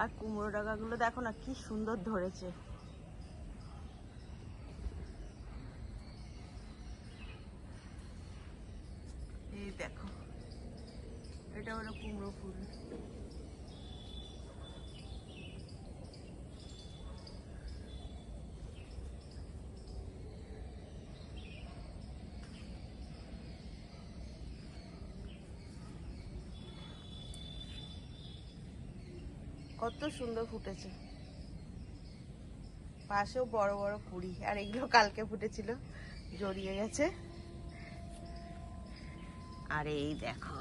আর কুমড়ো ডাগাগুলো দেখো না কি সুন্দর ধরেছে। এই দেখো, এটা হলো কুমড়ো ফুল। কত সুন্দর ফুটেছে, পাশেও বড় বড় কুড়ি। আর এগুলো কালকে ফুটেছিল, জড়িয়ে গেছে। আর এই দেখো,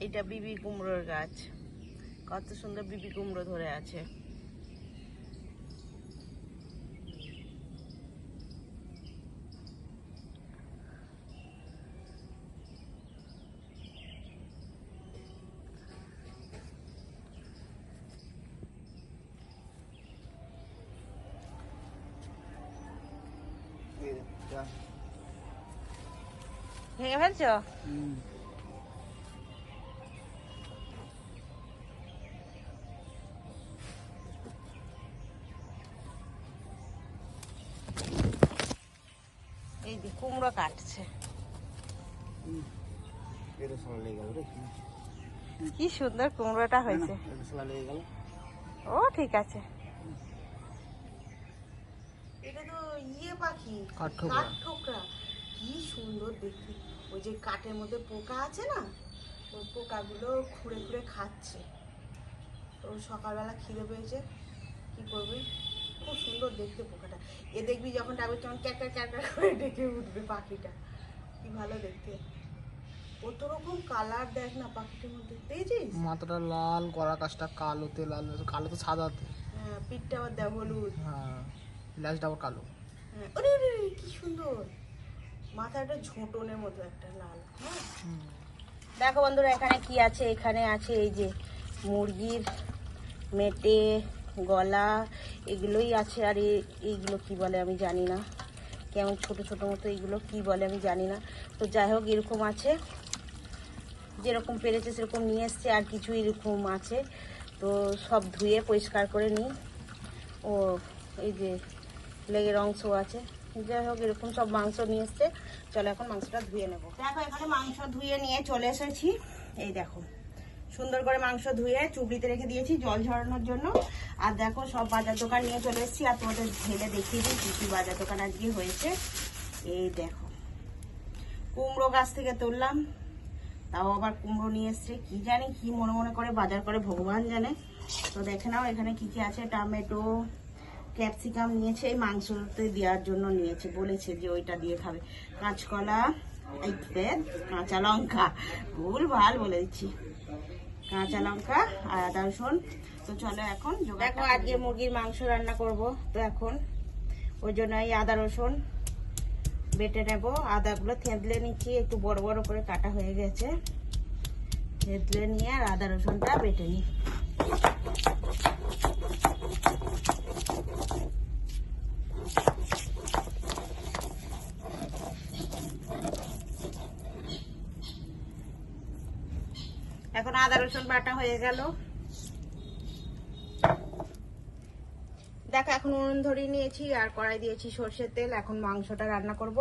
এটা বিবি কুমড়োর গাছ, কত সুন্দর বিবি কুমড়ো ধরে আছে। ভেঙে ফেলছো? এই যে কুমড়ো কাটছে, কি সুন্দর কুমড়োটা হয়েছে। ও ঠিক আছে, এটা তো ইয়ে পাখি, কাঠঠোকরা, কি সুন্দর দেখতে। ওই যে কাঠের মধ্যে পোকা আছে না, ওই পোকাগুলো খুঁড়ে খুঁড়ে খাচ্ছে। তো সকালবেলা খিদে পেয়েছে, কি করবে, খুব সুন্দর দেখতে পোকাটা। এ দেখবি যখন ডাকবে তখন ক্যাকা ক্যাকা করে ডেকে উঠবে পাখিটা, কি ভালো দেখতে। কত রকম কালার দেখ না পাখিটার মধ্যে, দেখেছিস? মাথাটা লাল, গলা কাছটা কালোতে লাল, কালোতে সাদাতে। হ্যাঁ, পিঠটা আবার দেখ হলুদ। হ্যাঁ, লেজটা আবার কালো। হ্যাঁ, ওরে কি সুন্দর, মাথাটা ঝোঁটনের মতো একটা লাল। হ্যাঁ, দেখো বন্ধুরা এখানে কি আছে। এখানে আছে এই যে মুরগির মেটে, গলা, এগুলোই আছে। আর এইগুলো কি বলে আমি জানি না, কেমন ছোট ছোট মতো, এগুলো কি বলে আমি জানি না। তো যাই হোক, এরকম আছে, যেরকম পেরেছে সেরকম নিয়ে এসছে। আর কিছু এরকম আছে, তো সব ধুয়ে পরিষ্কার করে নিই। ও এই যে লেগের অংশ আছে। যাই হোক, এরকম সব মাংস নিয়ে এসছে। চলো এখন মাংসটা ধুয়ে নেবো। দেখো এখানে মাংস ধুয়ে নিয়ে চলে এসেছি। এই দেখো, সুন্দর করে মাংস ধুয়ে চুবড়িতে রেখে দিয়েছি জল ঝরানোর জন্য। আর দেখো সব বাজার দোকান নিয়ে চলে এসেছি। আর তোমাদের ঢেলে দেখিয়ে দিই কি কি বাজার দোকান আজকে হয়েছে। এই দেখো, কুমড়ো গাছ থেকে তুললাম, তাও আবার কুমড়ো নিয়ে এসছে। কি জানি কি মনে মনে করে বাজার করে ভগবান জানে। তো দেখে নাও এখানে কি কি আছে। টমেটো, ক্যাপসিকাম নিয়েছে, এই মাংসতে দেওয়ার জন্য নিয়েছে, বলেছে যে ওইটা দিয়ে খাবে। কাঁচকলা, এই কাঁচা লঙ্কা, ভুল ভাল বলে দিচ্ছি, কাঁচা লঙ্কা আর আদা রসুন। তো চলো এখন দেখো, আজকে মুরগির মাংস রান্না করব। তো এখন ওই জন্য এই আদা রসুন বেটে নেব। আদাগুলো থেঁতলে নিচ্ছি, একটু বড় বড় করে কাটা হয়ে গেছে। থেঁতলে নিয়ে আর আদা রসুনটা বেটে নিই। এখন আদা রসুন বাটা হয়ে গেল। দেখো এখন উনুন ধরিয়ে নিয়েছি আর কড়াই দিয়েছি সর্ষের তেল। এখন মাংসটা রান্না করব।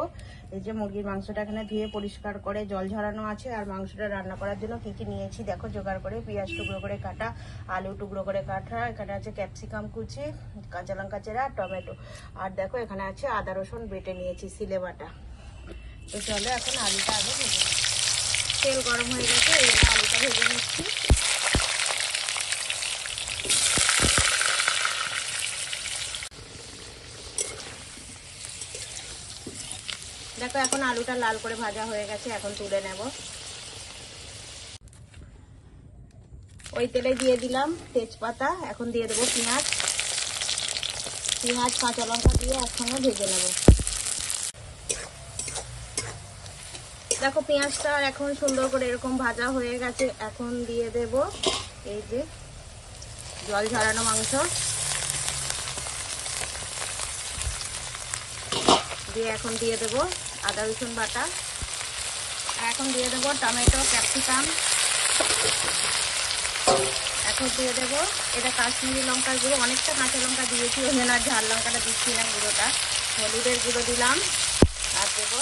এই যে মুরগির মাংসটা এখানে ধুয়ে পরিষ্কার করে জল ঝরানো আছে। আর মাংসটা রান্না করার জন্য কি কি নিয়েছি দেখো জোগাড় করে। পেঁয়াজ টুকরো করে কাটা, আলু টুকরো করে কাটা, এখানে আছে ক্যাপসিকাম কুচি, কাঁচা লঙ্কা চেরা, টমেটো। আর দেখো এখানে আছে আদা রসুন বেটে নিয়েছি, সিলে বাটা। তো চলো এখন আলুটা আগে ভেজে নিই। তেল গরম হয়ে গেছে, এই আলুটা ভেজে নিচ্ছি। দেখো এখন আলুটা লাল করে ভাজা হয়ে গেছে, এখন তুলে নেব। ওই তেলে দিয়ে দিলাম তেজপাতা, এখন দিয়ে দেবো পেঁয়াজ। পেঁয়াজ কাঁচা লঙ্কা দিয়ে একসঙ্গে ভেজে নেব। দেখো পেঁয়াজটা এখন সুন্দর করে এরকম ভাজা হয়ে গেছে। এখন দিয়ে দেব এই যে জল ঝরানো মাংস, দিয়ে এখন দিয়ে দেব আদা রসুন বাটা। এখন দিয়ে দেব টমেটো, ক্যাপসিকাম, দেখো দিয়ে দেবো এটা কাশ্মীরি লঙ্কার গুঁড়ো, অনেকটা কাঁচা লঙ্কা দিয়েছি, ওই জন্য আর ঝাল লঙ্কাটা দিচ্ছি না গুঁড়োটা। হলুদের গুঁড়ো দিলাম, আর দেবো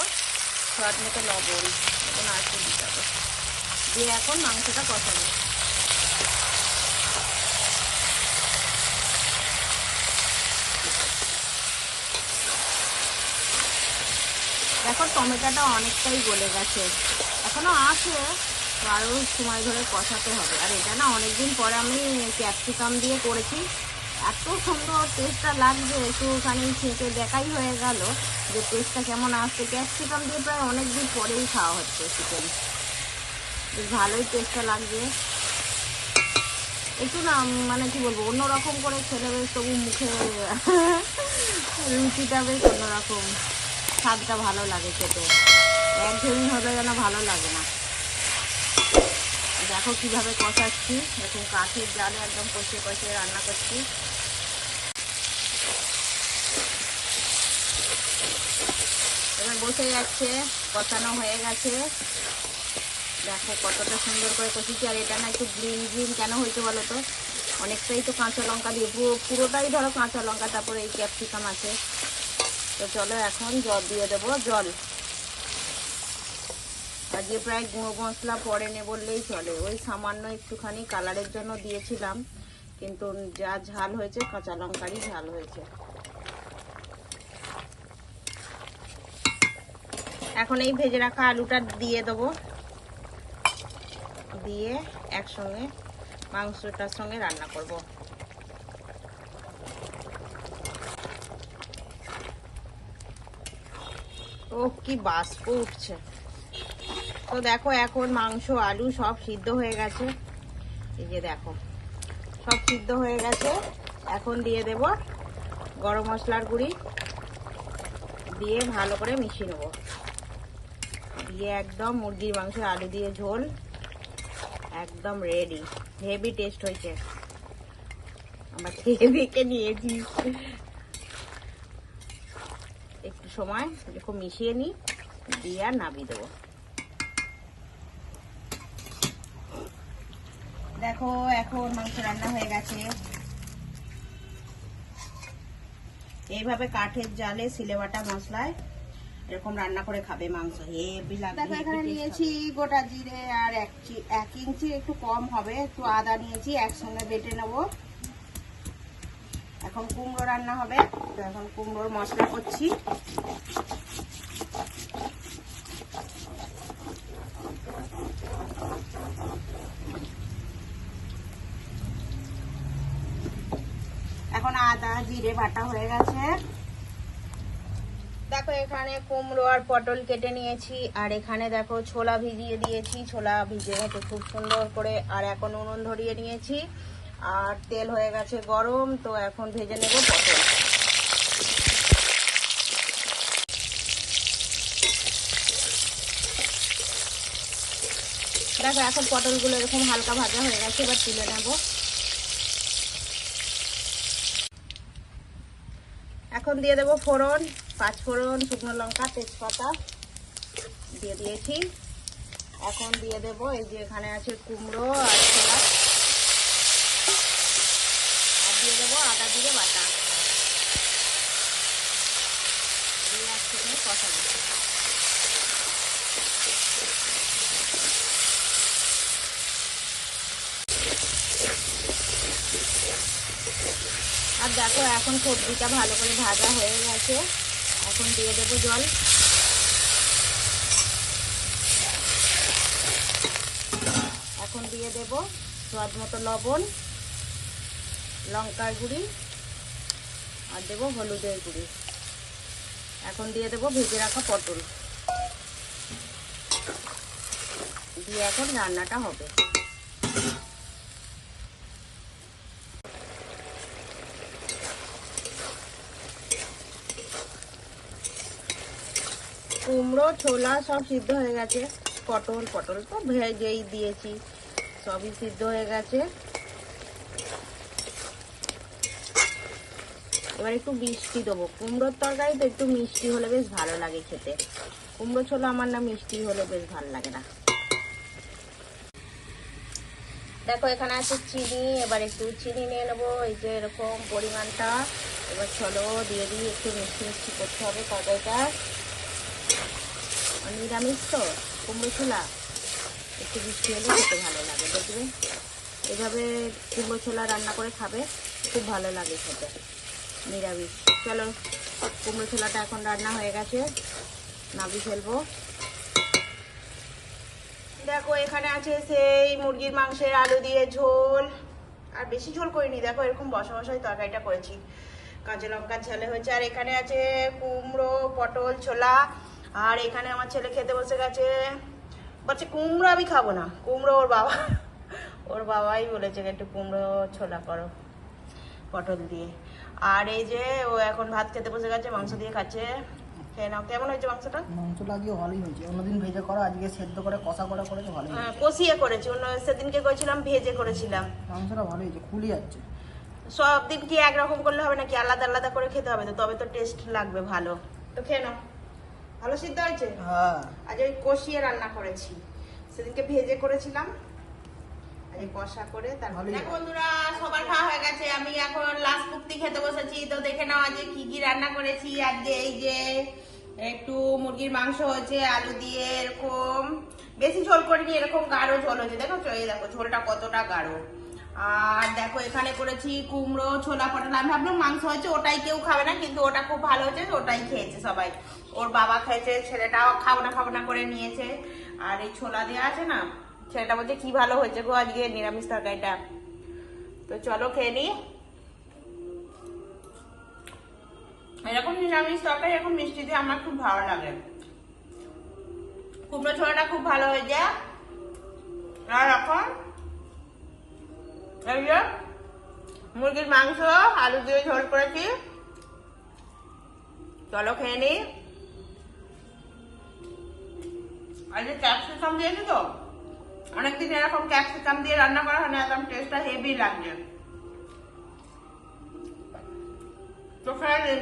স্বাদ মতো লবণ, এখন আর একটু দিতে হবে। দিয়ে এখন মাংসটা কষাবো। দেখো টমেটোটা অনেকটাই গলে গেছে, এখনো আছে, তো আরও সময় ধরে কষাতে হবে। আর এটা না অনেকদিন পরে আমি ক্যাপসিকাম দিয়ে করেছি, এত সুন্দর টেস্টটা লাগছে, একটুখানি ছেঁকে দেখাই হয়ে গেল যে টেস্টটা কেমন আসছে। ক্যাপসিকাম দিয়ে প্রায় অনেক দিন পরেই খাওয়া হচ্ছে চিকেন, বেশ ভালোই টেস্টটা লাগছে। একটু না মানে কি বলবো, অন্যরকম করে খেলে বেশ তবু মুখে রুচিটা বেশ অন্যরকম, স্বাদটা ভালো লাগে খেতে, একঘেয়েমি হলে যেন ভালো লাগে না। দেখো কিভাবে কষাচ্ছি, এরকম কাঠের জালে একদম কষিয়ে কষিয়ে রান্না করছি। এবার বসে যাচ্ছে, কষানো হয়ে গেছে, দেখো কতটা সুন্দর করে কষিয়েছি। আর এটা না একটু গ্রিন গ্রিন কেন হয়েছে বলো তো, অনেকটাই তো কাঁচা লঙ্কা দিয়ে, পুরোটাই ধরো কাঁচা লঙ্কা, তারপরে এই ক্যাপসিকাম আছে। তো চলো এখন জল দিয়ে দেবো, জল আজকে প্রায় গুঁড়ো মশলা পরে নে বললেই চলে, ওই সামান্য একটুখানি কালারের জন্য দিয়েছিলাম, কিন্তু যা ঝাল হয়েছে কাঁচা লঙ্কারই ঝাল হয়েছে। এখন এই ভেজে রাখা আলুটা দিয়ে দেবো, দিয়ে একসঙ্গে মাংসটার সঙ্গে রান্না করব। ও কি বাষ্প উঠছে। তো দেখো এখন মাংস আলু সব সিদ্ধ হয়ে গেছে, এই যে দেখো সব সিদ্ধ হয়ে গেছে। এখন দিয়ে দেব গরম মশলার গুঁড়ি, দিয়ে ভালো করে মিশিয়ে নেব, দিয়ে একদম মুরগির মাংস আলু দিয়ে ঝোল একদম রেডি। হেভি টেস্ট হয়েছে, আমরা খেয়ে দেখে নিয়েছি। একটু সময় এরকম মিশিয়ে নিই, দিয়ে আর নামিয়ে দেবো। দেখো এখন মাংস রান্না হয়ে গেছে। এইভাবে কাঠের জালে সিলেবাটা মশলায় এরকম রান্না করে খাবে মাংস, হেভি লাগবে। দেখো এখানে নিয়েছি গোটা জিরে আর 1 ইঞ্চি একটু কম হবে একটু আদা নিয়েছি, একসঙ্গে বেটে নেব। এখন কুমড়ো রান্না হবে, তো এখন কুমড়োর মশলা করছি। এখন আদা জিরে বাটা হয়ে গেছে। দেখো এখানে কুমড়ো আর পটল কেটে নিয়েছি, আর এখানে দেখো ছোলা ভিজিয়ে দিয়েছি, ছোলা ভিজে গেছে খুব সুন্দর করে। আর এখন উনুন ধরিয়ে নিয়েছি, আর তেল হয়ে গেছে গরম, তো এখন ভেজে নেব পটল। দেখো এখন পটলগুলো এরকম হালকা ভাজা হয়ে গেছে, এবার তুলে নেব। এখন দিয়ে দেবো ফোড়ন, 5 ফোড়ন, শুকনো লঙ্কা, তেজপাতা দিয়ে দিয়েছি। এখন দিয়ে দেবো এই যে এখানে আছে কুমড়ো আর ছোলা, আর দিয়ে দেবো আদা জিরে বাটা, দিয়ে একসঙ্গে কষাবো। আর দেখো এখন সবজিটা ভালো করে ভাজা হয়ে গেছে, এখন দিয়ে দেবো জল। এখন দিয়ে দেব স্বাদ মতো লবণ, লঙ্কার গুঁড়ি, আর দেবো হলুদের গুঁড়ি। এখন দিয়ে দেবো ভেজে রাখা পটল, দিয়ে এখন রান্নাটা হবে। কুমড়ো ছোলা সব সিদ্ধ হয়ে গেছে, পটল তো ভেজেই দিয়েছি, সবই সিদ্ধ হয়ে গেছে। এবার একটু মিষ্টি দেবো, কুমড়োর তরকারি তো একটু মিষ্টি হলে বেশ ভালো লাগে খেতে, কুমড়ো ছোলা আমার না মিষ্টি হলে বেশ ভালো লাগে না। দেখো এখানে আছে চিনি, এবার একটু চিনি নিয়ে নেবো, এই যে এরকম পরিমাণটা। এবার চলো দিয়ে দিই, একটু মিষ্টি মিষ্টি করতে হবে তরকারিটা। নিরামিষ তো, কুমড়ো ছোলা একটু মিষ্টি হলে খেতে ভালো লাগে, দেখবে এভাবে কুমড়ো ছোলা রান্না করে খাবে, খুব ভালো লাগে খেতে নিরামিষ। চলো কুমড়ো ছোলাটা এখন রান্না হয়ে গেছে, নামিয়ে ফেলবো। দেখো এখানে আছে সেই মুরগির মাংসের আলু দিয়ে ঝোল, আর বেশি ঝোল করিনি, দেখো এরকম বসা বসাই তরকারিটা করেছি, কাঁচা লঙ্কার ঝালে হয়েছে। আর এখানে আছে কুমড়ো পটল ছোলা, আর এখানে আমার ছেলে খেতে বসে গেছে, বলছে কুমড়ো আমি খাবো না, কুমড়ো ওর বাবাই বলেছে একটু কুমড়ো ছোলা করো পটল দিয়ে। আর এই যে ও এখন ভাত খেতে বসে গেছে, মাংস দিয়ে খাচ্ছে। খেয়ে নাও, কেমন হয়েছে মাংসটা? মাংসটা আজকে ভালোই হয়েছে, অন্যদিন ভেজে করা, আজকে সেদ্ধ করে কষা করা করেছে, ভালোই হয়েছে। কষিয়ে করেছি, অন্য সেদিনকে করেছিলাম ভেজে করেছিলাম। মাংসটা ভালো হয়েছে, খুলে যাচ্ছে। সব দিন কি একরকম করলে হবে নাকি, আলাদা আলাদা করে খেতে হবে, তো তবে তো টেস্ট লাগবে ভালো। তো খেয়ে নাও, ভালো সিদ্ধ হয়েছে। হ্যাঁ আজ ওই কষিয়ে রান্না করেছি, সেদিনকে ভেজে করেছিলাম, আজ কষা করে। তারপর দেখো বন্ধুরা সবার খাওয়া হয়ে গেছে, আমি এখন লাস্ট কুপ্তি খেতে বসেছি। তো দেখে নাও আজকে কি কি রান্না করেছি। আজকে এই যে একটু মুরগির মাংস হয়েছে আলু দিয়ে, এরকম বেশি ঝোল করিনি, এরকম গাঢ় ঝোল হয়েছে, দেখো এই দেখো ঝোলটা কতটা গাঢ়। আর দেখো এখানে করেছি কুমড়ো ছোলা পটল, আমি ভাবলাম মাংস হয়েছে ওটাই কেউ খাবে না, কিন্তু ওটা খুব ভালো হয়েছে, ওটাই খেয়েছে সবাই। ওর বাবা খেয়েছে, ছেলেটাও খাবো না করে নিয়েছে। আর এই ছোলা দেওয়া আছে না, ছেলেটা বলছে কি ভালো হয়েছে গো আজকে নিরামিষ তরকারিটা। তো চলো খেয়ে নি। এরকম নিরামিষ তরকারি এখন মিষ্টি দিয়ে আমার খুব ভালো লাগে। কুমড়ো ছোলাটা খুব ভালো হয়ে যায়। আর এখন এই যে মুরগির মাংস আলু দিয়ে ঝোল করেছি, চলো খেয়ে নি। আর যে ক্যাপসিকাম দিয়েছি, তো অনেকদিন এরকম ক্যাপসিকাম দিয়ে রান্না করা হয় না, একদম টেস্টটা হেভি লাগছে। তো খেয়ে নিন।